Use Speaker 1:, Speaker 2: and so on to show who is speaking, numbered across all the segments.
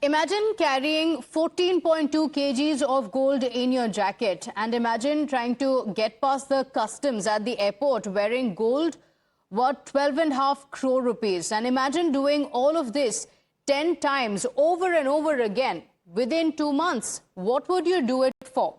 Speaker 1: Imagine carrying 14.2 kgs of gold in your jacket, and imagine trying to get past the customs at the airport wearing gold worth 12.5 crore rupees. And imagine doing all of this 10 times over and over again within 2 months. What would you do it for?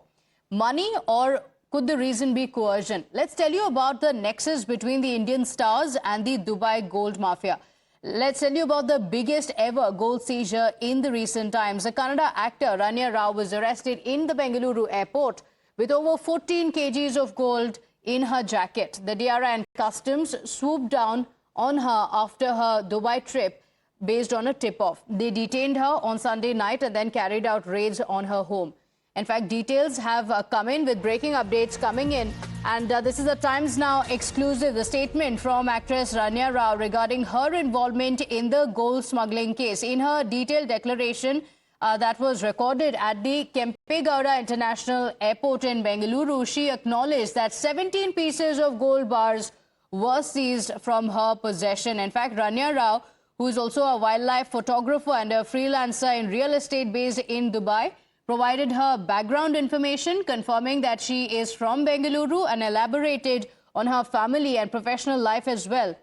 Speaker 1: Money, or could the reason be coercion? Let's tell you about the nexus between the Indian stars and the Dubai gold mafia. Let's tell you about the biggest ever gold seizure in the recent times. The Kannada actor Ranya Rao was arrested in the Bengaluru airport with over 14 kgs of gold in her jacket. The DRI and customs swooped down on her after her Dubai trip based on a tip-off. They detained her on Sunday night and then carried out raids on her home. In fact, details have come in with breaking updates coming in. And this is a Times Now exclusive, the statement from actress Ranya Rao regarding her involvement in the gold smuggling case. In her detailed declaration that was recorded at the Kempegowda International Airport in Bengaluru, she acknowledged that 17 pieces of gold bars were seized from her possession. In fact, Ranya Rao, who is also a wildlife photographer and a freelancer in real estate based in Dubai, provided her background information, confirming that she is from Bengaluru, and elaborated on her family and professional life as well.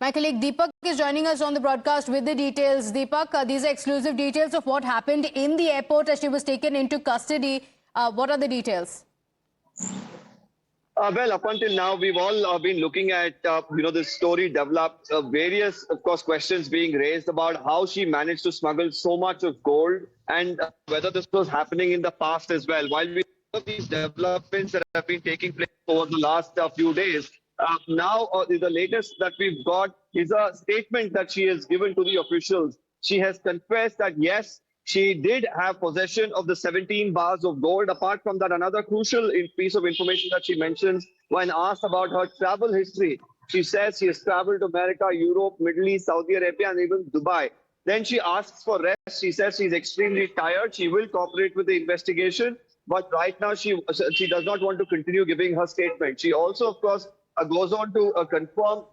Speaker 1: My colleague Deepak is joining us on the broadcast with the details. Deepak, these are exclusive details of what happened in the airport as she was taken into custody. What are the details?
Speaker 2: Well, up until now, we've all been looking at, this story developed, various, of course, questions being raised about how she managed to smuggle so much of gold and whether this was happening in the past as well. While we have these developments that have been taking place over the last few days, now the latest that we've got is a statement that she has given to the officials. She has confessed that, yes, she did have possession of the 17 bars of gold. Apart from that, another crucial piece of information that she mentions when asked about her travel history. She says she has traveled to America, Europe, Middle East, Saudi Arabia, and even Dubai. Then she asks for rest. She says she's extremely tired. She will cooperate with the investigation. But right now, she does not want to continue giving her statement. She also, of course, goes on to confirm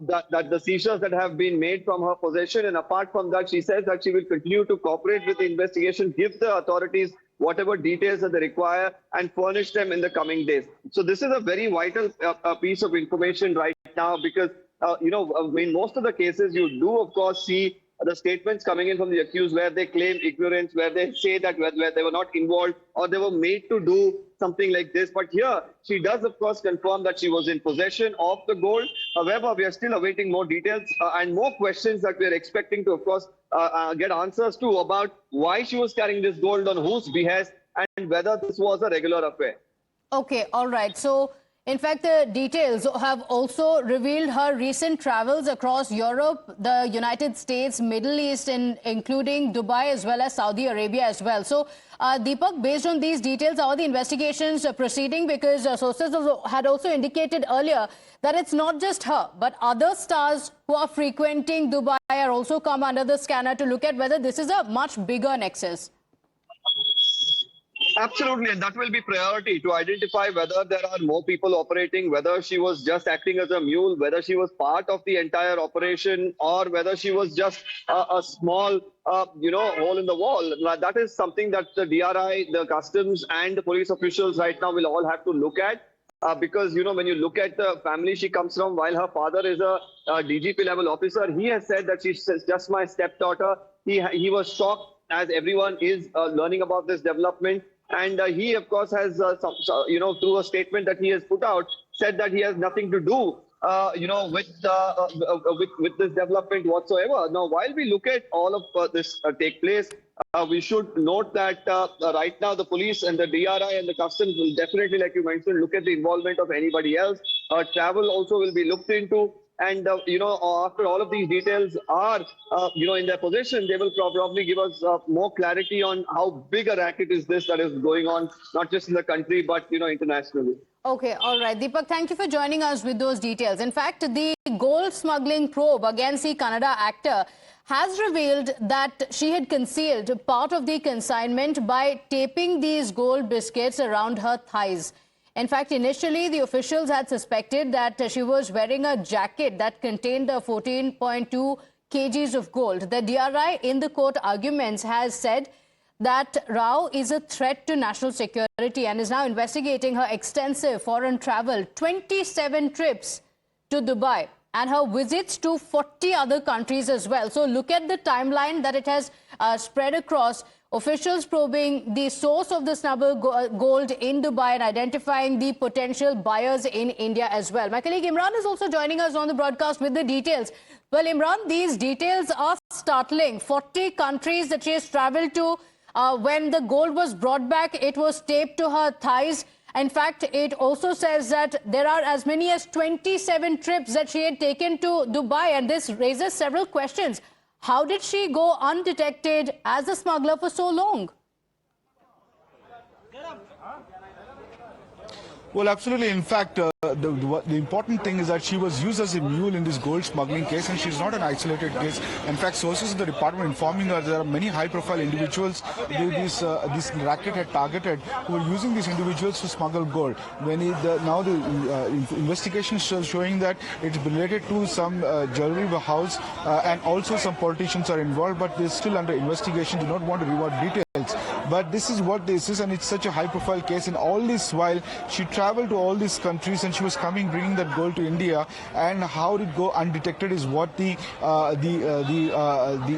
Speaker 2: that the seizures that have been made from her possession, and apart from that, she says that she will continue to cooperate with the investigation, give the authorities whatever details that they require, and furnish them in the coming days. So this is a very vital piece of information right now, because in most of the cases you do, of course, see the statements coming in from the accused where they claim ignorance, where they say that where they were not involved or they were made to do something like this. But here, she does, of course, confirm that she was in possession of the gold. However, we are still awaiting more details and more questions that we are expecting to, of course, get answers to about why she was carrying this gold, on whose behest, and whether this was a regular affair.
Speaker 1: Okay, all right. So, in fact, the details have also revealed her recent travels across Europe, the United States, Middle East, including Dubai as well as Saudi Arabia as well. So, Deepak, based on these details, how are the investigations proceeding? Because sources had also indicated earlier that it's not just her, but other stars who are frequenting Dubai are also come under the scanner to look at whether this is a much bigger nexus.
Speaker 2: Absolutely, and that will be priority to identify whether there are more people operating, whether she was just acting as a mule, whether she was part of the entire operation, or whether she was just a small, hole in the wall. That is something that the DRI, the customs, and the police officials right now will all have to look at. Because, when you look at the family she comes from, while her father is a DGP level officer, he has said that she's just my stepdaughter. He was shocked, as everyone is learning about this development. And he, of course, has, through a statement that he has put out, said that he has nothing to do, with this development whatsoever. Now, while we look at all of this take place, we should note that right now the police and the DRI and the customs will definitely, like you mentioned, look at the involvement of anybody else. Travel also will be looked into. And, after all of these details are, in their possession, they will probably give us more clarity on how big a racket is this that is going on, not just in the country, but, internationally.
Speaker 1: Okay, all right. Deepak, thank you for joining us with those details. In fact, the gold smuggling probe against the Kannada actor has revealed that she had concealed part of the consignment by taping these gold biscuits around her thighs. In fact, initially, the officials had suspected that she was wearing a jacket that contained the 14.2 kgs of gold. The DRI in the court arguments has said that Rao is a threat to national security and is now investigating her extensive foreign travel, 27 trips to Dubai and her visits to 40 other countries as well. So look at the timeline that it has spread across. Officials probing the source of the smuggled gold in Dubai and identifying the potential buyers in India as well. My colleague Imran is also joining us on the broadcast with the details. Well, Imran, these details are startling. 40 countries that she has traveled to. When the gold was brought back, it was taped to her thighs. In fact, it also says that there are as many as 27 trips that she had taken to Dubai, and this raises several questions. How did she go undetected as a smuggler for so long?
Speaker 3: Well, absolutely. In fact, the important thing is that she was used as a mule in this gold smuggling case, and she's not an isolated case. In fact, sources in the department informing her there are many high-profile individuals this racket had targeted who were using these individuals to smuggle gold. Now the investigation is showing that it's related to some jewelry house and also some politicians are involved, but they're still under investigation. Do not want to reward details. But this is what this is, and it's such a high-profile case. And all this while, she traveled to all these countries, and she was bringing that gold to India. And how it go undetected is what the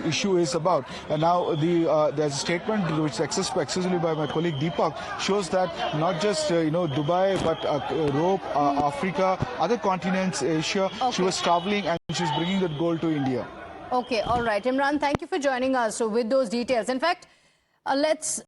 Speaker 3: issue is about. And now there's a statement which is accessed exclusively by my colleague Deepak shows that not just Dubai, but Europe, Africa, other continents, Asia. Okay. She was traveling and she was bringing that gold to India.
Speaker 1: Okay, all right, Imran. Thank you for joining us with those details. In fact, let's